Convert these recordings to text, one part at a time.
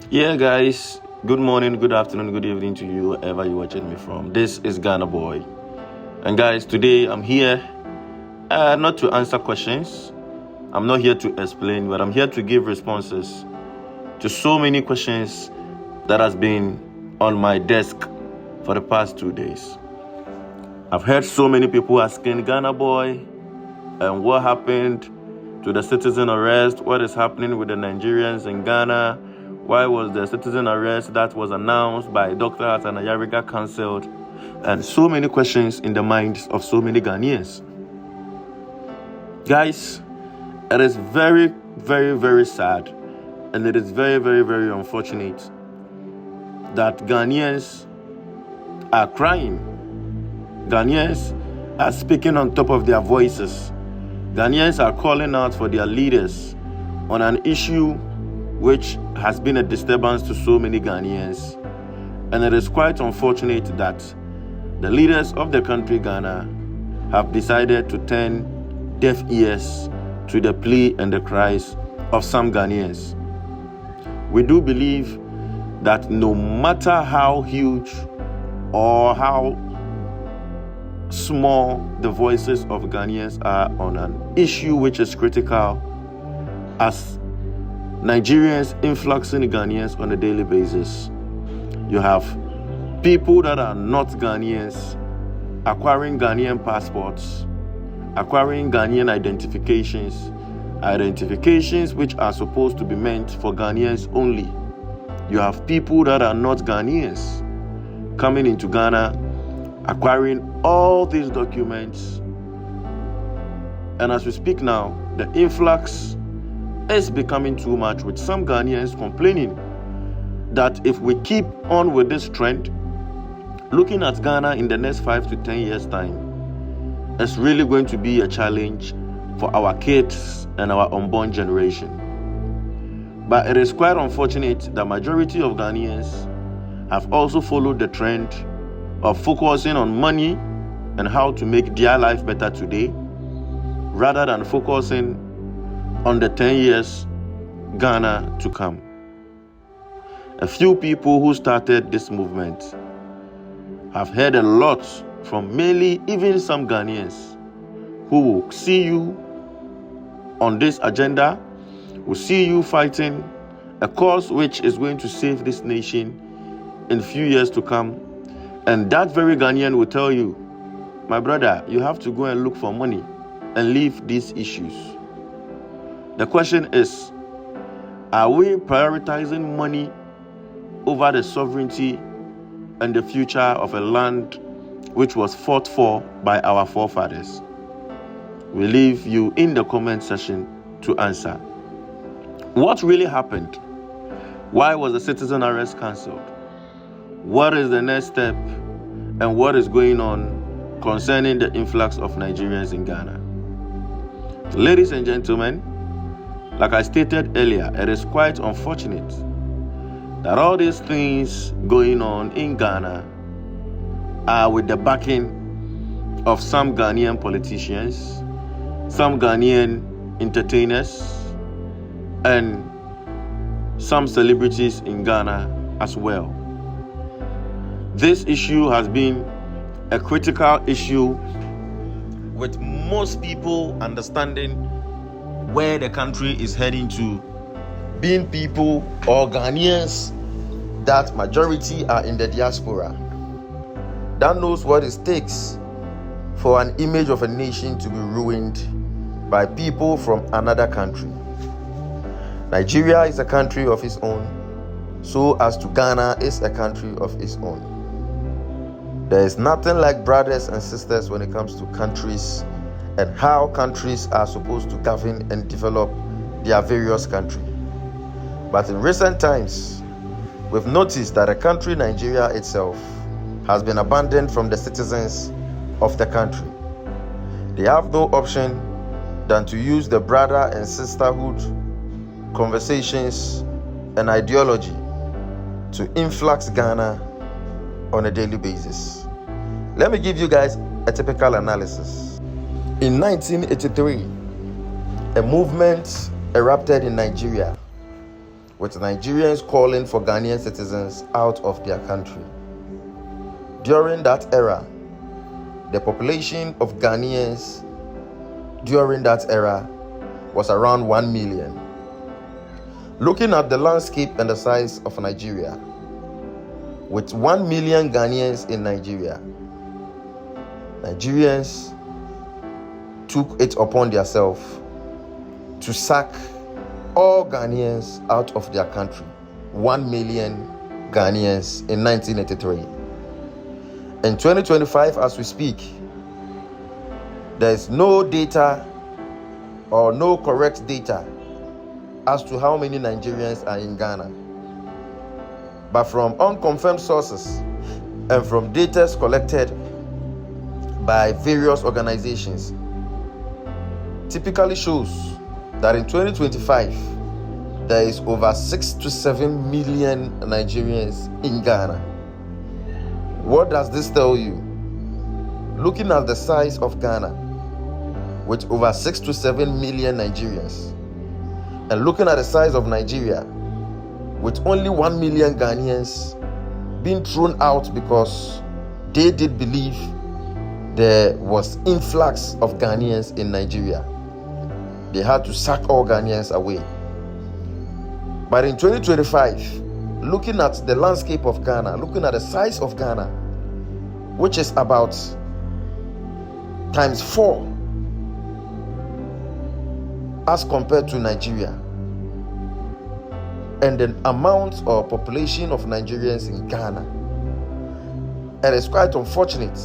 Yeah, guys, good morning, good afternoon, good evening to you, wherever you're watching me from. This is Ghana Boy. And guys, today I'm here not to answer questions. I'm not here to explain, but I'm here to give responses to so many questions that has been on my desk for the past 2 days. I've heard so many people asking Ghana Boy, and what happened to the citizen arrest? What is happening with the Nigerians in Ghana? Why was the citizen arrest that was announced by Dr. Atanayariga cancelled? And so many questions in the minds of so many Ghanaians. Guys, it is very, very, very sad, and it is very, very, very unfortunate that Ghanaians are crying. Ghanaians are speaking on top of their voices. Ghanaians are calling out for their leaders on an issue which has been a disturbance to so many Ghanaians. And it is quite unfortunate that the leaders of the country, Ghana, have decided to turn deaf ears to the plea and the cries of some Ghanaians. We do believe that no matter how huge or how small the voices of Ghanaians are on an issue which is critical, as Nigerians influxing Ghanaians on a daily basis, you have people that are not Ghanaians acquiring Ghanaian passports, acquiring Ghanaian identifications which are supposed to be meant for Ghanaians only. You have people that are not Ghanaians coming into Ghana, acquiring all these documents. And as we speak now, the influx is becoming too much, with some Ghanaians complaining that if we keep on with this trend, looking at Ghana in the next 5 to 10 years' time, it's really going to be a challenge for our kids and our unborn generation. But it is quite unfortunate that majority of Ghanaians have also followed the trend of focusing on money and how to make their life better today, rather than focusing on the 10 years Ghana to come. A few people who started this movement have heard a lot from mainly even some Ghanaians who will see you on this agenda, will see you fighting a cause which is going to save this nation in few years to come. And that very Ghanaian will tell you, my brother, you have to go and look for money and leave these issues. The question is, are we prioritizing money over the sovereignty and the future of a land which was fought for by our forefathers? We leave you in the comment section to answer. What really happened? Why was the citizen arrest cancelled? What is the next step, and what is going on concerning the influx of Nigerians in Ghana? Ladies and gentlemen, like I stated earlier, it is quite unfortunate that all these things going on in Ghana are with the backing of some Ghanaian politicians, some Ghanaian entertainers, and some celebrities in Ghana as well. This issue has been a critical issue, with most people understanding where the country is heading to, being people or Ghanaians that majority are in the diaspora, that knows what it takes for an image of a nation to be ruined by people from another country. Nigeria is a country of its own, so as to Ghana is a country of its own. There is nothing like brothers and sisters when it comes to countries and how countries are supposed to govern and develop their various countries. But in recent times, we've noticed that the country Nigeria itself has been abandoned from the citizens of the country. They have no option than to use the brother and sisterhood conversations and ideology to influx Ghana on a daily basis. Let me give you guys a typical analysis. In 1983, a movement erupted in Nigeria with Nigerians calling for Ghanaian citizens out of their country. During that era, the population of Ghanaians during that era was around 1 million. Looking at the landscape and the size of Nigeria, with 1 million Ghanaians in Nigeria, Nigerians took it upon themselves to sack all Ghanaians out of their country. 1 million Ghanaians in 1983. In 2025, as we speak, there is no data or no correct data as to how many Nigerians are in Ghana. But from unconfirmed sources and from data collected by various organizations, typically shows that in 2025, there is over 6 to 7 million Nigerians in Ghana. What does this tell you? Looking at the size of Ghana, with over 6 to 7 million Nigerians, and looking at the size of Nigeria, with only 1 million Ghanaians being thrown out because they did believe there was influx of Ghanaians in Nigeria. They had to sack all Ghanaians away. But in 2025, looking at the landscape of Ghana, looking at the size of Ghana, which is about times 4 as compared to Nigeria, and the amount or population of Nigerians in Ghana, it is quite unfortunate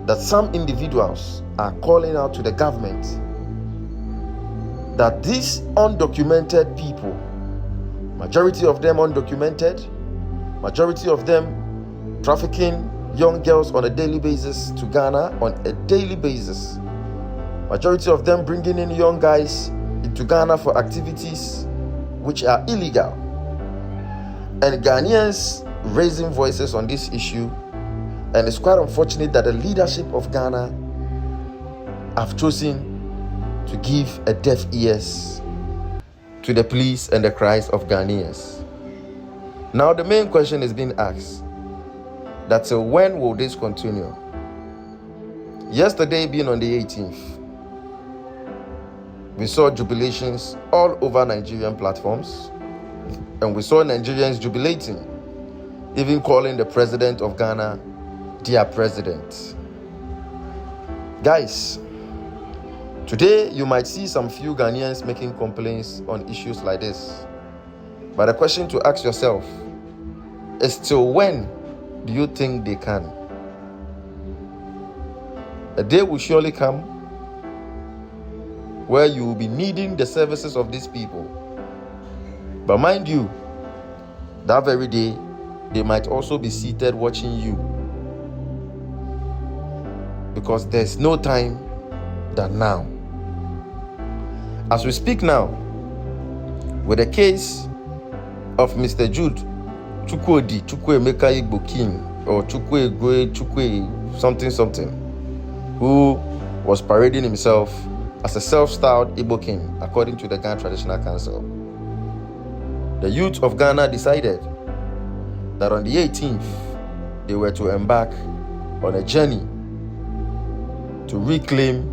that some individuals are calling out to the government that these undocumented people, majority of them undocumented, majority of them trafficking young girls on a daily basis to Ghana on a daily basis, majority of them bringing in young guys into Ghana for activities which are illegal, and Ghanaians raising voices on this issue. And it's quite unfortunate that the leadership of Ghana have chosen to give a deaf ears to the pleas and the cries of Ghanaians. Now the main question is being asked, that till when will this continue? Yesterday being on the 18th, we saw jubilations all over Nigerian platforms, and we saw Nigerians jubilating, even calling the president of Ghana dear president. Guys, today you might see some few Ghanaians making complaints on issues like this, but the question to ask yourself is, till when do you think they can? A day will surely come where you will be needing the services of these people. But mind you, that very day, they might also be seated watching you, because there's no time than now. As we speak now, with the case of Mr. Jude Chukwuemeka Igbo King, or Chukwe something, who was parading himself as a self-styled Igbo King, according to the Ghana Traditional Council. The youth of Ghana decided that on the 18th, they were to embark on a journey to reclaim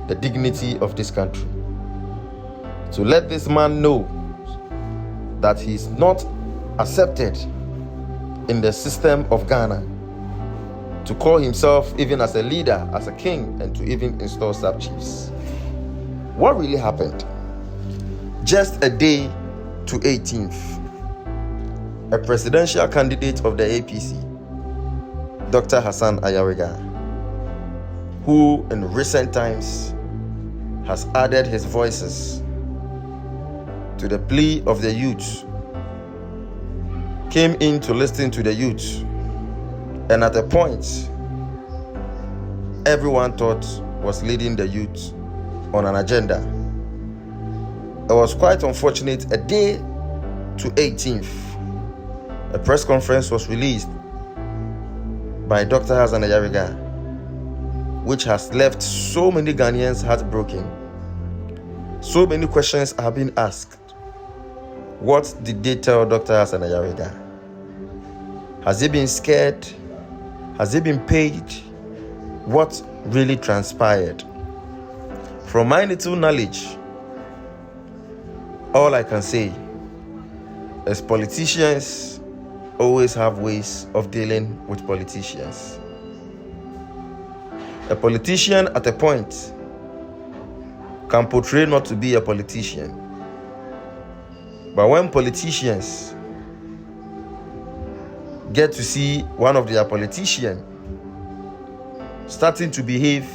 the dignity of this country. To let this man know that he's not accepted in the system of Ghana, to call himself even as a leader, as a king, and to even install sub-chiefs. What really happened? Just a day to 18th, a presidential candidate of the APC, Dr. Hassan Ayariga, who in recent times has added his voices to the plea of the youth, came in to listen to the youth, and at a point, everyone thought was leading the youth on an agenda. It was quite unfortunate. A day to 18th, a press conference was released by Dr. Hassan Ayariga, which has left so many Ghanaians heartbroken. So many questions are being asked. What did they tell Dr. Hassan Ayariga? Has he been scared? Has he been paid? What really transpired? From my little knowledge, all I can say is politicians always have ways of dealing with politicians. A politician at a point can portray not to be a politician. But when politicians get to see one of their politicians starting to behave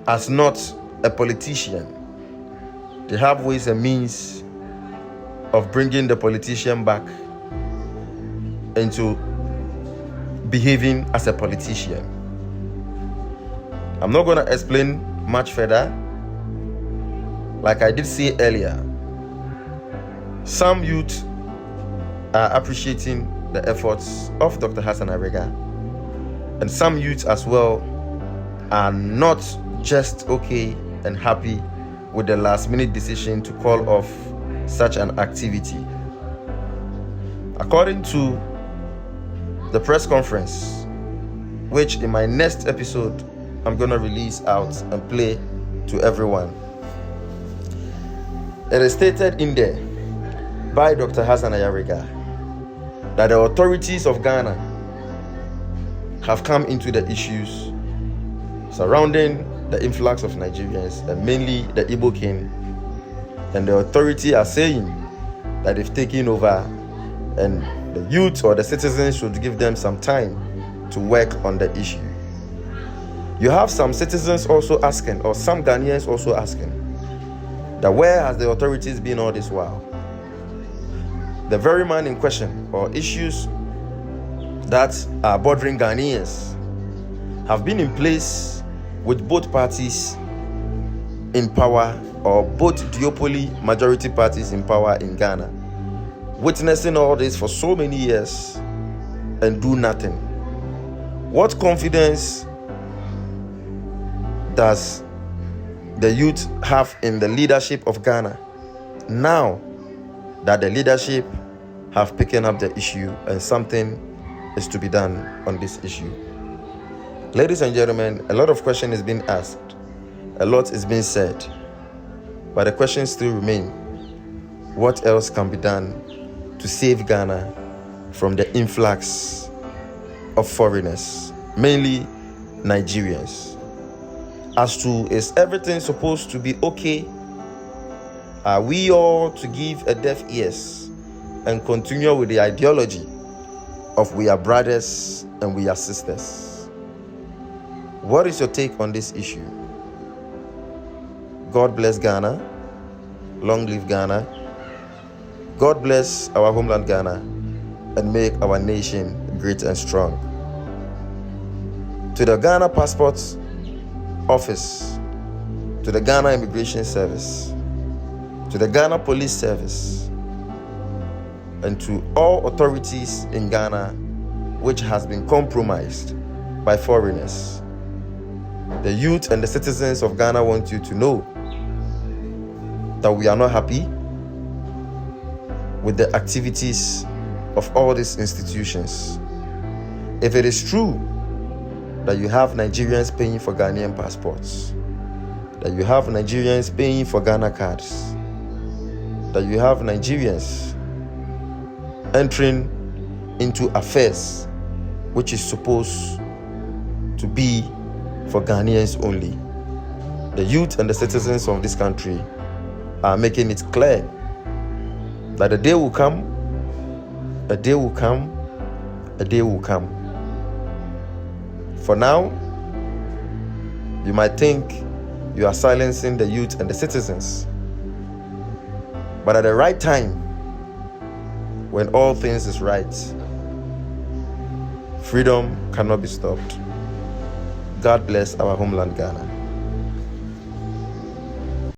as not a politician, they have ways and means of bringing the politician back into behaving as a politician. I'm not going to explain much further. Like I did say earlier, some youth are appreciating the efforts of Dr. Hassan Ayariga, and some youth as well are not just okay and happy with the last minute decision to call off such an activity. According to the press conference, which in my next episode I'm going to release out and play to everyone, it is stated in there by Dr. Hassan Ayariga that the authorities of Ghana have come into the issues surrounding the influx of Nigerians, and mainly the Igbo king, and the authority are saying that they've taken over, and the youth or the citizens should give them some time to work on the issue. You have some citizens also asking, or some Ghanaians also asking, that where has the authorities been all this while? The very man in question, or issues that are bothering Ghanaians, have been in place with both parties in power, or both duopoly majority parties in power in Ghana, witnessing all this for so many years and do nothing. What confidence does the youth have in the leadership of Ghana now that the leadership have picked up the issue and something is to be done on this issue? Ladies and gentlemen, a lot of questions is being asked, a lot is being said, but the questions still remain. What else can be done to save Ghana from the influx of foreigners, mainly Nigerians? As to, is everything supposed to be okay? Are we all to give a deaf ears and continue with the ideology of we are brothers and we are sisters? What is your take on this issue? God bless Ghana. Long live Ghana. God bless our homeland Ghana and make our nation great and strong. To the Ghana Passport Office, to the Ghana Immigration Service, to the Ghana Police Service, and to all authorities in Ghana which has been compromised by foreigners, the youth and the citizens of Ghana want you to know that we are not happy with the activities of all these institutions. If it is true that you have Nigerians paying for Ghanaian passports, that you have Nigerians paying for Ghana cards, that you have Nigerians entering into affairs which is supposed to be for Ghanaians only, the youth and the citizens of this country are making it clear that a day will come, a day will come, a day will come. For now, you might think you are silencing the youth and the citizens, but at the right time, when all things is right, freedom cannot be stopped. God bless our homeland Ghana.